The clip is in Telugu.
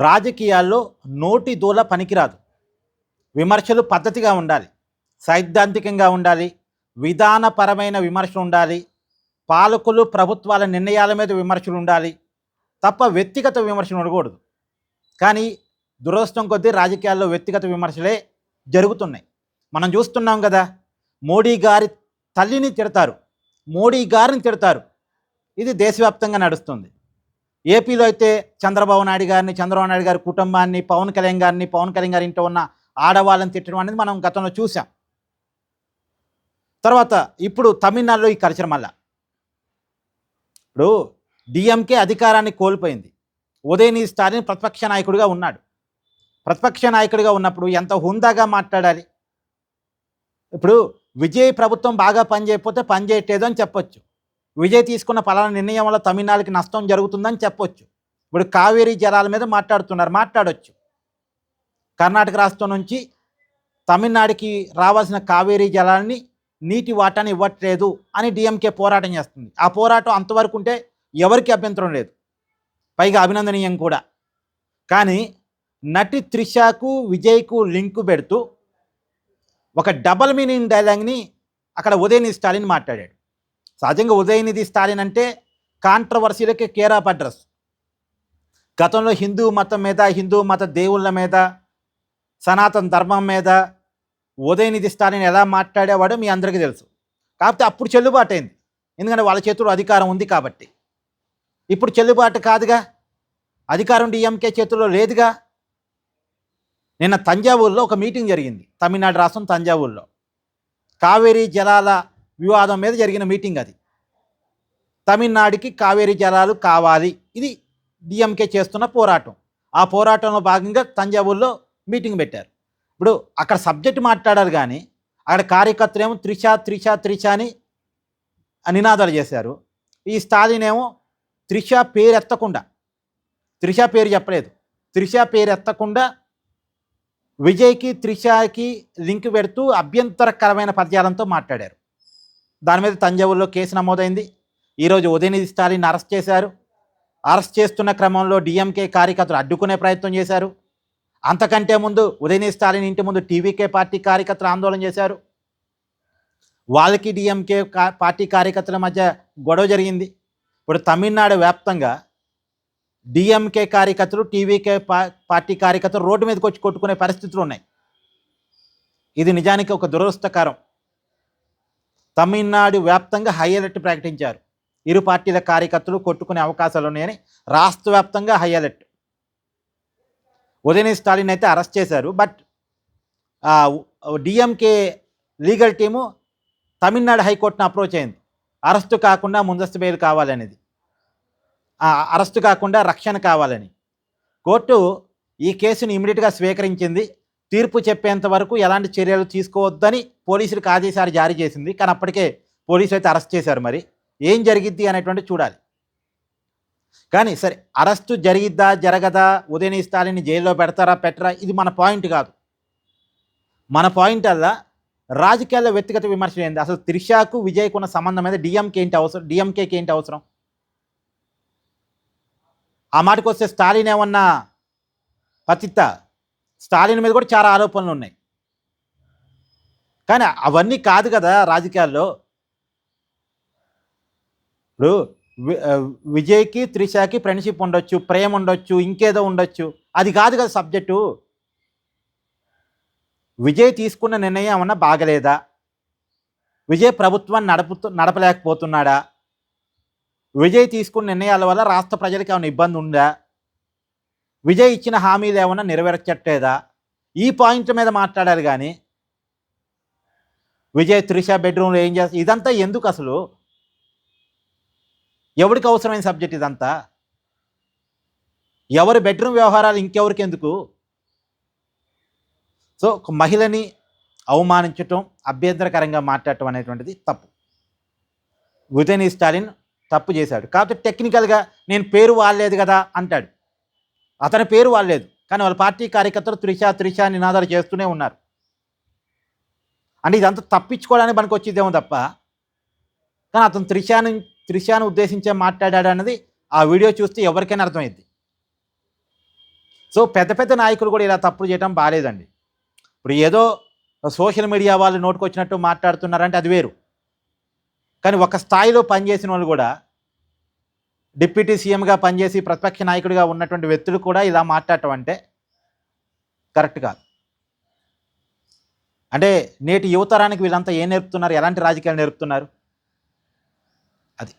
రాజకీయాల్లో నోటి దూల పనికిరాదు. విమర్శలు పద్ధతిగా ఉండాలి, సైద్ధాంతికంగా ఉండాలి, విధానపరమైన విమర్శలు ఉండాలి, పాలకులు ప్రభుత్వాల నిర్ణయాల మీద విమర్శలు ఉండాలి తప్ప వ్యక్తిగత విమర్శలు ఉండకూడదు. కానీ దురదృష్టం కొద్దీ రాజకీయాల్లో వ్యక్తిగత విమర్శలే జరుగుతున్నాయి. మనం చూస్తున్నాం కదా, మోడీ గారి తల్లిని తిడతారు, మోడీ గారిని తిడతారు. ఇది దేశవ్యాప్తంగా నడుస్తుంది. ఏపీలో అయితే చంద్రబాబు నాయుడు గారి కుటుంబాన్ని, పవన్ కళ్యాణ్ గారి ఇంట్లో ఉన్న ఆడవాళ్ళని తిట్టడం అనేది మనం గతంలో చూసాం. తర్వాత ఇప్పుడు తమిళనాడులో ఈ కల్చర్ మళ్ళా. ఇప్పుడు డిఎంకే అధికారాన్ని కోల్పోయింది. ఉదయనిధి స్టాలిన్ ప్రతిపక్ష నాయకుడిగా ఉన్నాడు. ప్రతిపక్ష నాయకుడిగా ఉన్నప్పుడు ఎంత హుందాగా మాట్లాడాలి. ఇప్పుడు విజయ్ ప్రభుత్వం బాగా పనిచేయకపోతే పనిచేయట్లేదు అని చెప్పొచ్చు. విజయ్ తీసుకున్న పలానా నిర్ణయం వల్ల తమిళనాడుకి నష్టం జరుగుతుందని చెప్పొచ్చు. ఇప్పుడు కావేరీ జలాల మీద మాట్లాడొచ్చు. కర్ణాటక రాష్ట్రం నుంచి తమిళనాడుకి రావాల్సిన కావేరీ జలాన్ని నీటి వాటాన్ని ఇవ్వట్లేదు అని డిఎంకే పోరాటం చేస్తుంది. ఆ పోరాటం అంతవరకు ఉంటే ఎవరికి అభ్యంతరం లేదు, పైగా అభినందనీయం కూడా. కానీ నటి త్రిషకు విజయ్కు లింకు పెడుతూ ఒక డబల్ మీనింగ్ డైలాగ్ని అక్కడ ఉదయనిధి స్టాలిన్ మాట్లాడాడు. సహజంగా ఉదయనిధి స్టాలిన్ అంటే కాంట్రవర్సీలకి కేర్ ఆఫ్ అడ్రస్. గతంలో హిందూ మతం మీద, హిందూ మత దేవుళ్ళ మీద, సనాతన ధర్మం మీద ఉదయనిధి స్టాలిన్ ఎలా మాట్లాడేవాడో మీ అందరికీ తెలుసు. కాకపోతే అప్పుడు చెల్లుబాటు అయింది, ఎందుకంటే వాళ్ళ చేతుల్లో అధికారం ఉంది కాబట్టి. ఇప్పుడు చెల్లుబాటు కాదుగా, అధికారం డిఎంకే చేతుల్లో లేదుగా. నిన్న తంజావూరులో ఒక మీటింగ్ జరిగింది, తమిళనాడు రాష్ట్రం తంజావూరులో. కావేరీ జలాల వివాదం మీద జరిగిన మీటింగ్ అది. తమిళనాడుకి కావేరీ జలాలు కావాలి, ఇది డిఎంకే చేస్తున్న పోరాటం. ఆ పోరాటంలో భాగంగా తంజావూరులో మీటింగ్ పెట్టారు. ఇప్పుడు అక్కడ సబ్జెక్ట్ మాట్లాడారు, కానీ అక్కడ కార్యకర్తలేమో త్రిష అని నినాదాలు చేశారు. ఈ స్టాలిన్ ఏమో త్రిష పేరు ఎత్తకుండా, త్రిష పేరు చెప్పలేదు, త్రిష పేరు ఎత్తకుండా విజయ్కి త్రిషకి లింక్ పెడుతూ అభ్యంతరకరమైన పదజాలంతో మాట్లాడారు. దాని మీద తంజావూరులో కేసు నమోదైంది. ఈరోజు ఉదయనిధి స్టాలిన్ అరెస్ట్ చేశారు. అరెస్ట్ చేస్తున్న క్రమంలో డిఎంకే కార్యకర్తలు అడ్డుకునే ప్రయత్నం చేశారు. అంతకంటే ముందు ఉదయనిధి స్టాలిన్ ఇంటి ముందు టీవీకే పార్టీ కార్యకర్తలు ఆందోళన చేశారు. వాళ్ళకి డిఎంకే పార్టీ కార్యకర్తల మధ్య గొడవ జరిగింది. ఇప్పుడు తమిళనాడు వ్యాప్తంగా డిఎంకే కార్యకర్తలు, టీవీకే పార్టీ కార్యకర్తలు రోడ్డు మీదకి వచ్చి కొట్టుకునే పరిస్థితులు ఉన్నాయి. ఇది నిజానికి ఒక దురదృష్టకరం. తమిళనాడు వ్యాప్తంగా హై అలర్ట్ ప్రకటించారు. ఇరు పార్టీల కార్యకర్తలు కొట్టుకునే అవకాశాలు ఉన్నాయని రాష్ట్ర వ్యాప్తంగా హై అలర్ట్. ఉదయనిధి స్టాలిన్ అయితే అరెస్ట్ చేశారు. But DMK legal team Tamil Nadu హైకోర్టును అప్రోచ్ అయింది, అరెస్టు కాకుండా ముందస్తు బెయిల్ కావాలనేది, అరెస్టు కాకుండా రక్షణ కావాలని. కోర్టు ఈ కేసును ఇమీడియట్గా స్వీకరించింది. తీర్పు చెప్పేంత వరకు ఎలాంటి చర్యలు తీసుకోవద్దని పోలీసులకు ఆదేశాలు జారీ చేసింది. కానీ అప్పటికే పోలీసులు అయితే అరెస్ట్ చేశారు. మరి ఏం జరిగిద్ది అనేటువంటి చూడాలి. కానీ సరే, అరెస్టు జరిగిద్దా జరగదా, ఉదయనిధి స్టాలిన్ జైల్లో పెడతారా పెట్టరా, ఇది మన పాయింట్ కాదు. మన పాయింట్ అలా రాజకీయాల్లో వ్యక్తిగత విమర్శలు ఏంది. అసలు త్రిషకు విజయ్కు ఉన్న సంబంధం మీద డిఎంకేకి ఏంటి అవసరం? ఆ మాటకు వస్తే స్టాలిన్ ఏమన్నా పతిత? స్టాలిన్ మీద కూడా చాలా ఆరోపణలు ఉన్నాయి. కానీ అవన్నీ కాదు కదా రాజకీయాల్లో. ఇప్పుడు విజయ్కి త్రిషకి ఫ్రెండ్షిప్ ఉండొచ్చు, ప్రేమ ఉండొచ్చు, ఇంకేదో ఉండొచ్చు, అది కాదు కదా సబ్జెక్టు. విజయ్ తీసుకున్న నిర్ణయం ఏమన్నా బాగలేదా? విజయ్ ప్రభుత్వాన్ని నడపలేకపోతున్నాడా? విజయ్ తీసుకున్న నిర్ణయాల వల్ల రాష్ట్ర ప్రజలకు ఏమైనా ఇబ్బంది ఉందా? విజయ్ ఇచ్చిన హామీలు ఏమన్నా నెరవేర్చట్లేదా? ఈ పాయింట్ మీద మాట్లాడాలి. కానీ విజయ్ త్రిష బెడ్రూమ్లో ఏం చేస్తా, ఇదంతా ఎందుకు అసలు? ఎవరికి అవసరమైన సబ్జెక్ట్ ఇదంతా? ఎవరి బెడ్రూమ్ వ్యవహారాలు ఇంకెవరికి ఎందుకు? సో ఒక మహిళని అవమానించటం, అభ్యంతరకరంగా మాట్లాడటం అనేటువంటిది తప్పు. ఉదయనిధి స్టాలిన్ తప్పు చేశాడు. కాబట్టి టెక్నికల్గా నేను పేరు వాడలేదు కదా అంటాడు. అతని పేరు వాడలేదు, కానీ వాళ్ళ పార్టీ కార్యకర్తలు త్రిష నినాదాలు చేస్తూనే ఉన్నారు. అంటే ఇదంతా తప్పించుకోవడానికి మనకు వచ్చేదేమో తప్ప, కానీ అతను త్రిషను ఉద్దేశించే మాట్లాడాడు అన్నది ఆ వీడియో చూస్తే ఎవరికైనా అర్థమైంది. సో పెద్ద పెద్ద నాయకులు కూడా ఇలా తప్పులు చేయడం బాగాలేదండి. ఇప్పుడు ఏదో సోషల్ మీడియా వాళ్ళు నోటుకొచ్చినట్టు మాట్లాడుతున్నారంటే అది వేరు. కానీ ఒక స్థాయిలో పనిచేసిన వాళ్ళు కూడా డిప్యూటీ సీఎంగా పనిచేసి ప్రతిపక్ష నాయకుడిగా ఉన్నటువంటి వ్యక్తులు కూడా ఇలా మాట్లాడటం అంటే కరెక్ట్ కాదు. అంటే నేటి యువతరానికి వీళ్ళంతా ఏం నేర్పుతున్నారు, ఎలాంటి రాజకీయాలు నేర్పుతున్నారు? అది